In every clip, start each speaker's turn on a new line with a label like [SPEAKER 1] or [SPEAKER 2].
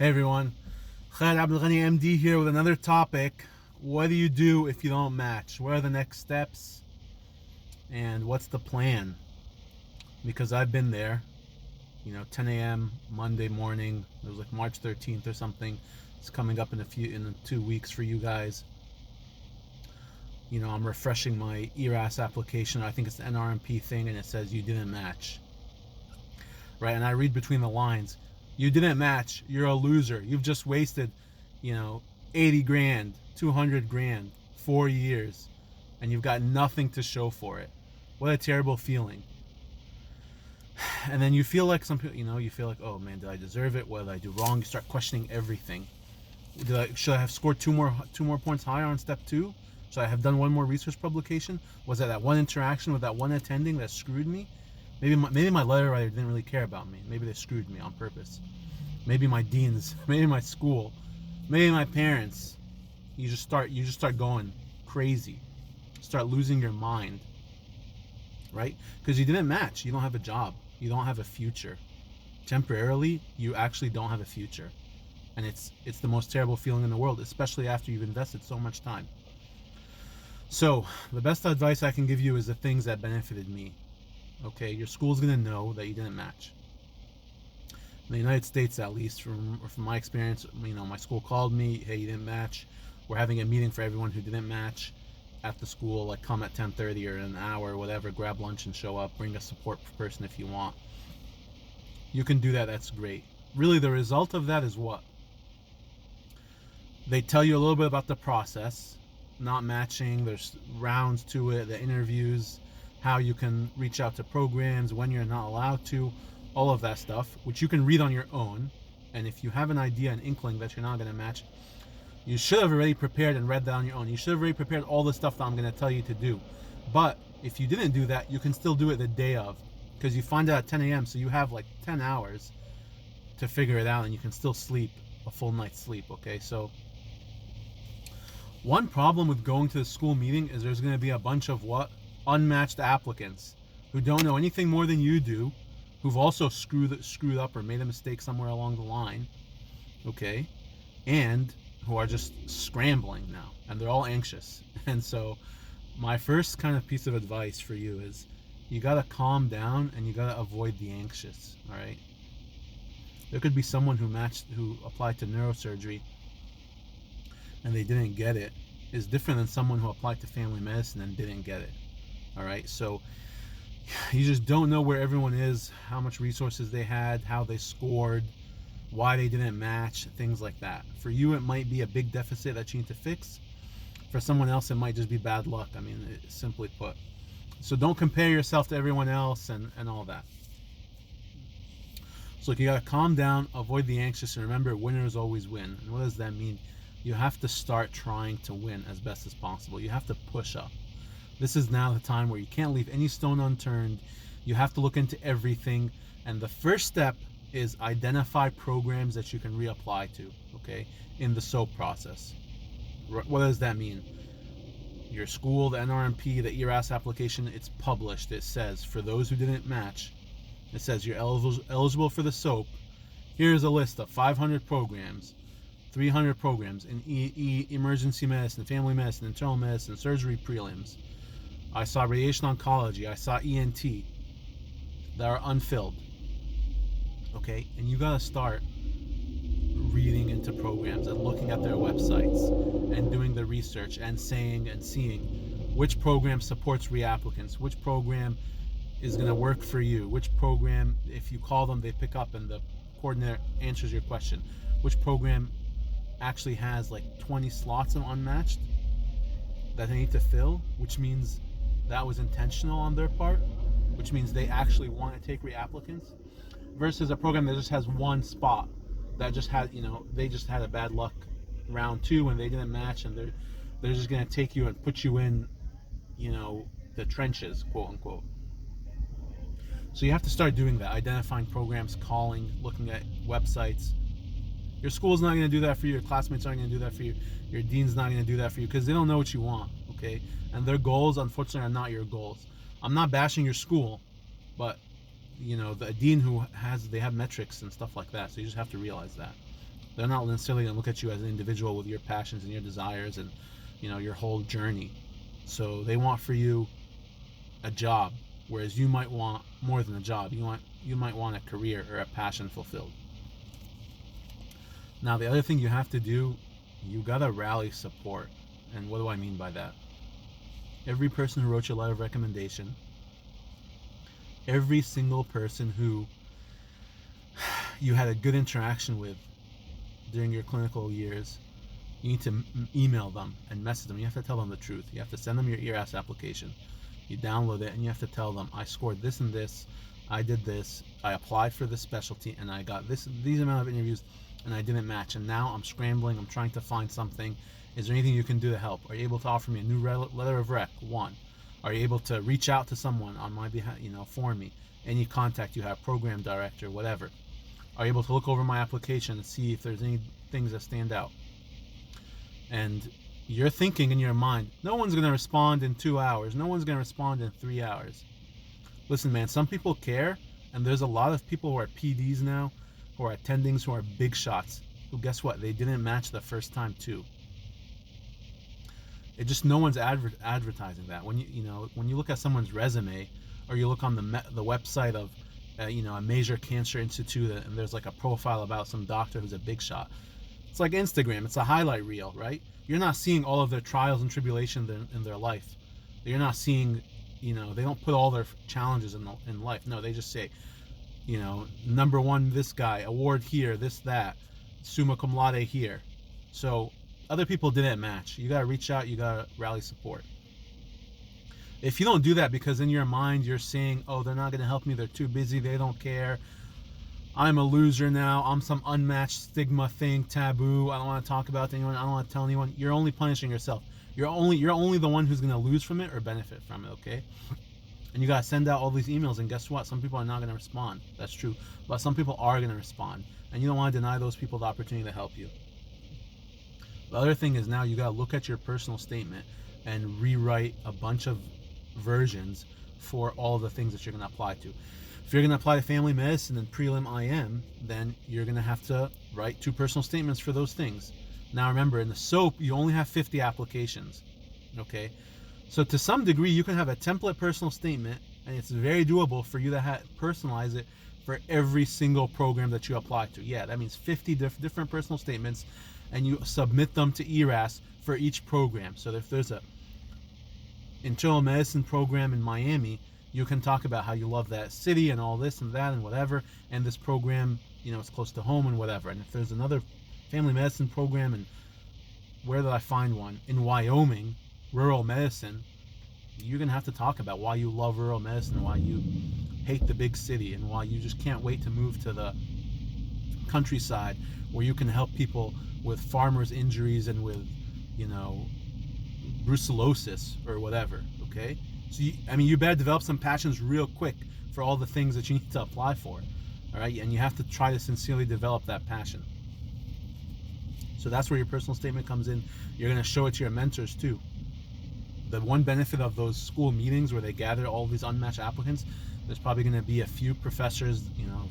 [SPEAKER 1] Hey everyone, Khaled Abdelghani MD here with another topic. What do you do if you don't match? What are the next steps? And what's the plan? Because I've been there, 10 a.m. Monday morning. It was like March 13th or something. It's coming up in 2 weeks for you guys. I'm refreshing my ERAS application. I think it's the NRMP thing, and it says you didn't match. Right? And I read between the lines. You didn't match. You're a loser. You've just wasted, 80 grand, 200 grand, 4 years, and you've got nothing to show for it. What a terrible feeling. And then you feel like you feel like, oh man, did I deserve it? What did I do wrong? You start questioning everything. Should I have scored two more points higher on step 2? Should I have done one more research publication? Was that one interaction with that one attending that screwed me? Maybe my letter writer didn't really care about me. Maybe they screwed me on purpose. Maybe my deans, maybe my school, maybe my parents. You just start going crazy. Start losing your mind. Right? Because you didn't match. You don't have a job. You don't have a future. Temporarily, you actually don't have a future. And it's the most terrible feeling in the world, especially after you've invested so much time. So, the best advice I can give you is the things that benefited me. Okay, your school's gonna know that you didn't match. In the United States, at least, from my experience, my school called me, hey, you didn't match. We're having a meeting for everyone who didn't match at the school. Like, come at 10:30 or an hour or whatever, grab lunch and show up. Bring a support person if you want. You can do that. That's great. Really, the result of that is what? They tell you a little bit about the process, not matching. There's rounds to it, the interviews, how you can reach out to programs, when you're not allowed to, all of that stuff, which you can read on your own. And if you have an idea, an inkling that you're not going to match, you should have already prepared and read that on your own. You should have already prepared all the stuff that I'm going to tell you to do. But if you didn't do that, you can still do it the day of, because you find out at 10 a.m. So you have like 10 hours to figure it out, and you can still sleep a full night's sleep. Okay, so one problem with going to the school meeting is there's going to be a bunch of unmatched applicants who don't know anything more than you do, who've also screwed up or made a mistake somewhere along the line, okay, and who are just scrambling now, and they're all anxious. And so my first kind of piece of advice for you is you got to calm down and you got to avoid the anxious. All right, there could be someone who applied to neurosurgery and they didn't get it is different than someone who applied to family medicine and didn't get it. All right, so you just don't know where everyone is, how much resources they had, how they scored, why they didn't match, things like that. For you, it might be a big deficit that you need to fix. For someone else, it might just be bad luck. I mean, simply put. So don't compare yourself to everyone else and all that. So you gotta calm down, avoid the anxious, and remember, winners always win. And what does that mean? You have to start trying to win as best as possible. You have to push up. This is now the time where you can't leave any stone unturned. You have to look into everything. And the first step is identify programs that you can reapply to, okay, in the SOAP process. What does that mean? Your school, the NRMP, the ERAS application, it's published. It says, for those who didn't match, it says you're eligible for the SOAP. Here's a list of 500 programs, 300 programs in emergency medicine, family medicine, internal medicine, surgery prelims. I saw radiation oncology. I saw ENT that are unfilled. Okay, and you gotta start reading into programs and looking at their websites and doing the research and saying and seeing which program supports reapplicants, which program is gonna work for you, which program, if you call them, they pick up and the coordinator answers your question, which program actually has like 20 slots of unmatched that they need to fill, which means that was intentional on their part, which means they actually want to take reapplicants, versus a program that just has one spot that just had, they just had a bad luck round 2 and they didn't match, and they're just going to take you and put you in, the trenches, quote unquote. So you have to start doing that, identifying programs, calling, looking at websites. Your school's not going to do that for you. Your classmates aren't going to do that for you. Your dean's not going to do that for you because they don't know what you want, okay? And their goals, unfortunately, are not your goals. I'm not bashing your school, but the dean they have metrics and stuff like that, so you just have to realize that They're not necessarily going to look at you as an individual with your passions and your desires and, your whole journey. So they want for you a job, whereas you might want more than a job. You might want a career or a passion fulfilled. Now, the other thing you have to do, you gotta rally support. And what do I mean by that? Every person who wrote you a letter of recommendation, every single person who you had a good interaction with during your clinical years, you need to email them and message them. You have to tell them the truth. You have to send them your ERAS application. You download it and you have to tell them, I scored this and this, I did this, I applied for this specialty, and I got these amount of interviews, and I didn't match, and now I'm scrambling, I'm trying to find something. Is there anything you can do to help? Are you able to offer me a new letter of rec? One. Are you able to reach out to someone on my behalf, for me? Any contact you have, program director, whatever. Are you able to look over my application and see if there's any things that stand out? And you're thinking in your mind, no one's going to respond in 2 hours. No one's going to respond in 3 hours. Listen, man, some people care, and there's a lot of people who are PDs now, who are attendings, who are big shots, who, guess what? They didn't match the first time too. It just, no one's advertising that. When you look at someone's resume, or you look on the website of a major cancer institute, and there's like a profile about some doctor who's a big shot. It's like Instagram. It's a highlight reel, right? You're not seeing all of their trials and tribulations in their life. You're not seeing, they don't put all their challenges in life. No, they just say, number one, this guy, award here, this, that, summa cum laude here. So other people didn't match. You got to reach out. You got to rally support. If you don't do that because in your mind you're saying, oh, they're not going to help me, they're too busy, they don't care, I'm a loser now, I'm some unmatched stigma thing, taboo, I don't want to talk about it to anyone, I don't want to tell anyone, you're only punishing yourself. You're only the one who's going to lose from it or benefit from it, okay? And you got to send out all these emails, and guess what? Some people are not going to respond. That's true. But some people are going to respond, and you don't want to deny those people the opportunity to help you. The other thing is, now you got to look at your personal statement and rewrite a bunch of versions for all of the things that you're going to apply to. If you're going to apply to family medicine and prelim IM, then you're going to have to write 2 personal statements for those things. Now remember, in the SOAP, you only have 50 applications, okay? So to some degree, you can have a template personal statement, and it's very doable for you to personalize it for every single program that you apply to. Yeah, that means 50 different personal statements, and you submit them to ERAS for each program. So if there's a internal medicine program in Miami, you can talk about how you love that city and all this and that and whatever, and this program, it's close to home and whatever. And if there's another family medicine program, and where did I find one? In Wyoming, rural medicine, you're going to have to talk about why you love rural medicine, why you hate the big city, and why you just can't wait to move to the countryside where you can help people with farmers' injuries and with, brucellosis or whatever, okay? So, you better develop some passions real quick for all the things that you need to apply for, all right? And you have to try to sincerely develop that passion. So that's where your personal statement comes in. You're going to show it to your mentors too. The one benefit of those school meetings where they gather all these unmatched applicants, there's probably going to be a few professors,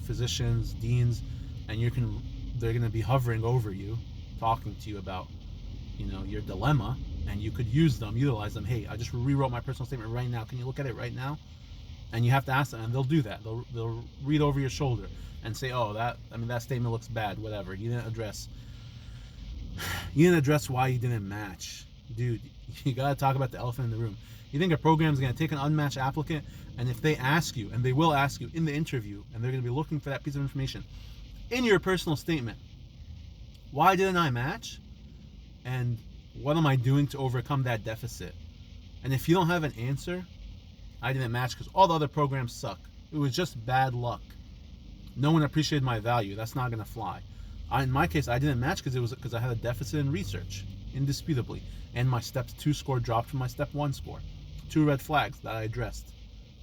[SPEAKER 1] physicians, deans, and they're going to be hovering over you, talking to you about, your dilemma, and you could utilize them. Hey, I just rewrote my personal statement right now. Can you look at it right now? And you have to ask them, and they'll do that. They'll read over your shoulder and say, oh, that statement looks bad, whatever. You didn't address why you didn't match. Dude, you got to talk about the elephant in the room. You think a program is going to take an unmatched applicant, and if they ask you, and they will ask you in the interview, and they're going to be looking for that piece of information in your personal statement, why didn't I match? And what am I doing to overcome that deficit? And if you don't have an answer, I didn't match because all the other programs suck. It was just bad luck. No one appreciated my value. That's not going to fly. In my case, I didn't match because I had a deficit in research, indisputably. And my step 2 score dropped from my step 1 score. 2 red flags that I addressed.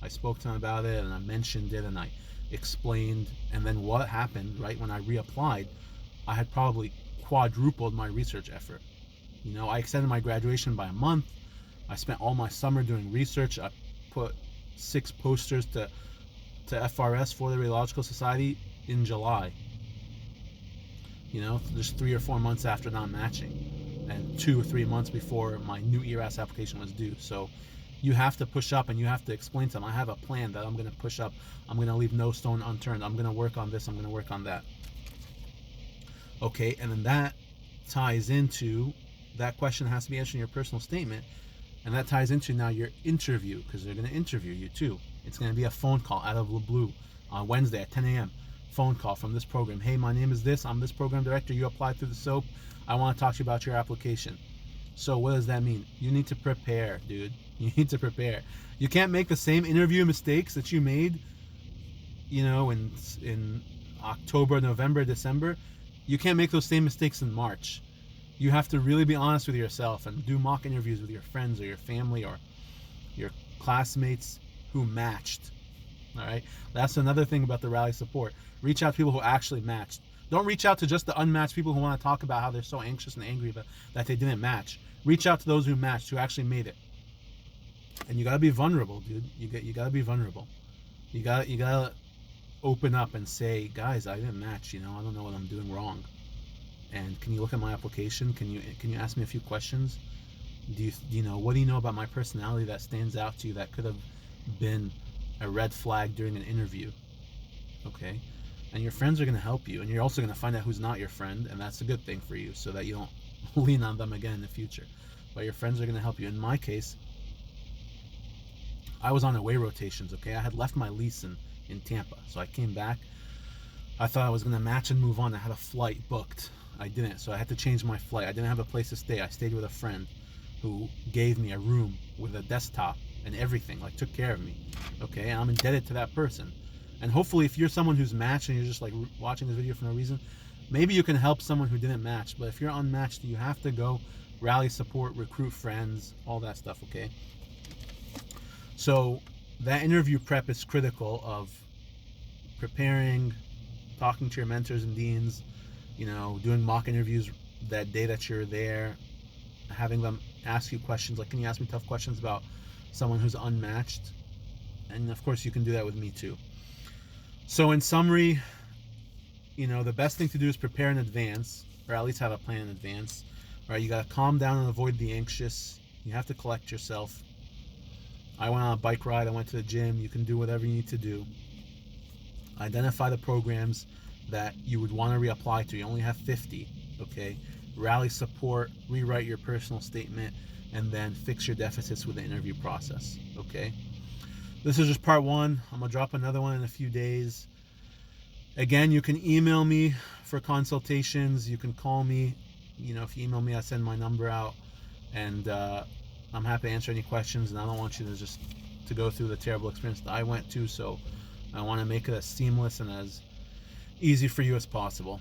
[SPEAKER 1] I spoke to them about it, and I mentioned it, and I explained. And then what happened, right, when I reapplied, I had probably quadrupled my research effort. I extended my graduation by a month. I spent all my summer doing research. I put 6 posters to FRS, for the Radiological Society, in July. just 3 or 4 months after not matching, and 2 or 3 months before my new ERAS application was due. So you have to push up, and you have to explain to them, I have a plan that I'm going to push up. I'm going to leave no stone unturned. I'm going to work on this. I'm going to work on that. Okay, and then that ties into, that question has to be answered in your personal statement, and that ties into now your interview, because they're going to interview you too. It's going to be a phone call out of the blue on Wednesday at 10 a.m. Phone call from this program. Hey, my name is this. I'm this program director. You applied through the SOAP. I want to talk to you about your application. So what does that mean? You need to prepare, dude. You need to prepare. You can't make the same interview mistakes that you made, in October, November, December. You can't make those same mistakes in March. You have to really be honest with yourself and do mock interviews with your friends or your family or your classmates who matched. All right? That's another thing about the rally support. Reach out to people who actually matched. Don't reach out to just the unmatched people who want to talk about how they're so anxious and angry that they didn't match. Reach out to those who matched, who actually made it. And you gotta be vulnerable, dude. You gotta be vulnerable. You gotta open up and say, guys, I didn't match. I don't know what I'm doing wrong. And can you look at my application? Can you ask me a few questions? What do you know about my personality that stands out to you that could have been a red flag during an interview? Okay, and your friends are going to help you, and you're also going to find out who's not your friend, and that's a good thing for you, so that you don't lean on them again in the future. But your friends are going to help you. In my case, I was on away rotations. Okay, I had left my lease in Tampa, so I came back. I thought I was going to match and move on. I had a flight booked. I didn't, so I had to change my flight. I didn't have a place to stay. I stayed with a friend who gave me a room with a desktop and everything, like took care of me. Okay, and I'm indebted to that person. And hopefully, if you're someone who's matched and you're just like watching this video for no reason, maybe you can help someone who didn't match. But if you're unmatched, you have to go rally support, recruit friends, all that stuff. Okay, so that interview prep is critical of preparing, talking to your mentors and deans, doing mock interviews that day that you're there, having them ask you questions like, can you ask me tough questions about someone who's unmatched? And of course, you can do that with me too. So in summary, the best thing to do is prepare in advance, or at least have a plan in advance. Right? You got to calm down and avoid the anxious. You have to collect yourself. I went on a bike ride. I went to the gym. You can do whatever you need to do. Identify the programs that you would want to reapply to. You only have 50, okay? Rally support, rewrite your personal statement, and then fix your deficits with the interview process, okay? This is just part 1. I'm going to drop another one in a few days. Again, you can email me for consultations. You can call me. If you email me, I send my number out. And I'm happy to answer any questions. And I don't want you to go through the terrible experience that I went to. So I want to make it as seamless and as easy for you as possible.